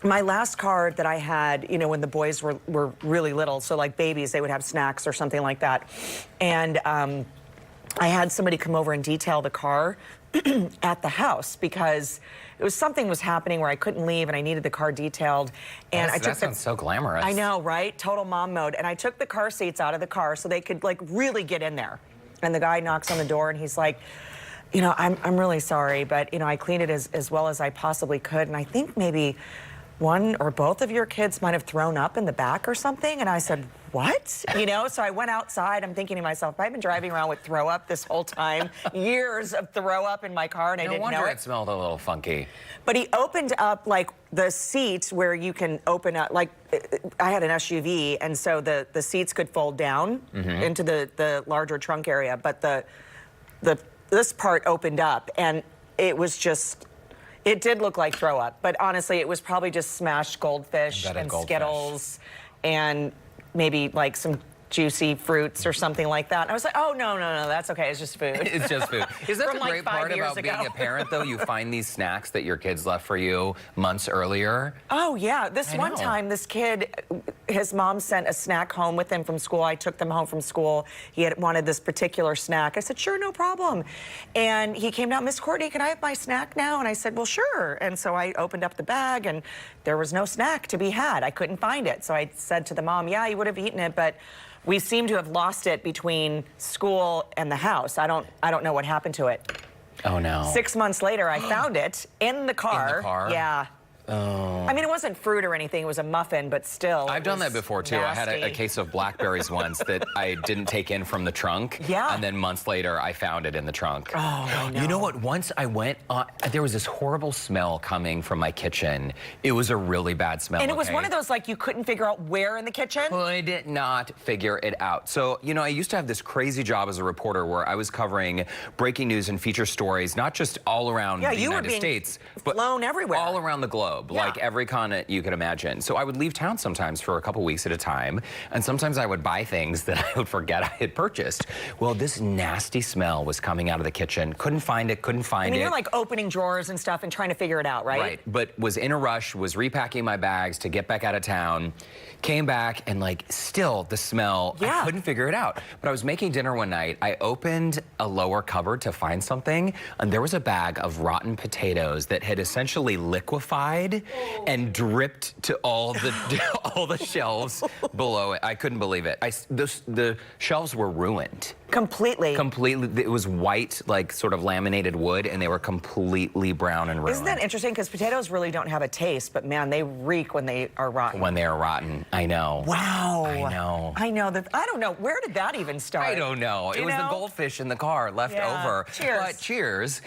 My last car that I had, you know, when the boys were really little, so like babies, they would have snacks or something like that. And I had somebody come over and detail the car at the house because something was happening where I couldn't leave and I needed the car detailed. And that sounds so glamorous. I know, right? Total mom mode. And I took the car seats out of the car so they could like really get in there. And the guy knocks on the door and he's like, you know, I'm really sorry, but you know, I cleaned it as well as I possibly could. And I think maybe one or both of your kids might have thrown up in the back or something. And I said, what? You know, so I went outside. I'm thinking to myself, I've been driving around with throw up this whole time, years of throw up in my car, and I didn't know it. No wonder it smelled a little funky. But he opened up like the seat where you can open up, like I had an SUV, and so the seats could fold down into the larger trunk area, but this part opened up, and it was just, it did look like throw up, but honestly, it was probably just smashed goldfish and Skittles and maybe like some juicy fruits or something like that. And I was like, oh, no, that's okay. It's just food. It's just food. Is that the like great part about being a parent, though? You find these snacks that your kids left for you months earlier. Oh, yeah. This one time, this kid, his mom sent a snack home with him from school. I took them home from school. He had wanted this particular snack. I said, sure, no problem. And he came down, Miss Courtney, can I have my snack now? And I said, well, sure. And so I opened up the bag, and there was no snack to be had. I couldn't find it. So I said to the mom, yeah, you would have eaten it, but we seem to have lost it between school and the house. I don't know what happened to it. Oh, no. 6 months later, I found it in the car. In the car? Yeah. Oh. I mean, it wasn't fruit or anything. It was a muffin, but still. I've done that before, too. Nasty. I had a case of blackberries once that I didn't take in from the trunk. Yeah. And then months later, I found it in the trunk. Oh, I know. You know what? Once I went, there was this horrible smell coming from my kitchen. It was a really bad smell. And it was one of those, like, you couldn't figure out where in the kitchen? Could not figure it out. So, you know, I used to have this crazy job as a reporter where I was covering breaking news and feature stories, not just all around the United States, but flown everywhere. All around the globe, like every continent you could imagine. So I would leave town sometimes for a couple weeks at a time, and sometimes I would buy things that I would forget I had purchased. Well, this nasty smell was coming out of the kitchen. Couldn't find it, couldn't find it. You're like opening drawers and stuff and trying to figure it out, right? Right, but was in a rush, was repacking my bags to get back out of town, came back, and like still the smell, I couldn't figure it out. But I was making dinner one night, I opened a lower cupboard to find something, and there was a bag of rotten potatoes that had essentially liquefied and dripped to all the shelves below it. I couldn't believe it. The shelves were ruined. Completely. Completely. It was white, like sort of laminated wood, and they were completely brown and ruined. Isn't that interesting? Because potatoes really don't have a taste, but man, they reek when they are rotten. When they are rotten. I know. Wow. I know. I know. I don't know. Where did that even start? I don't know. It was the goldfish in the car left over. Cheers. But cheers.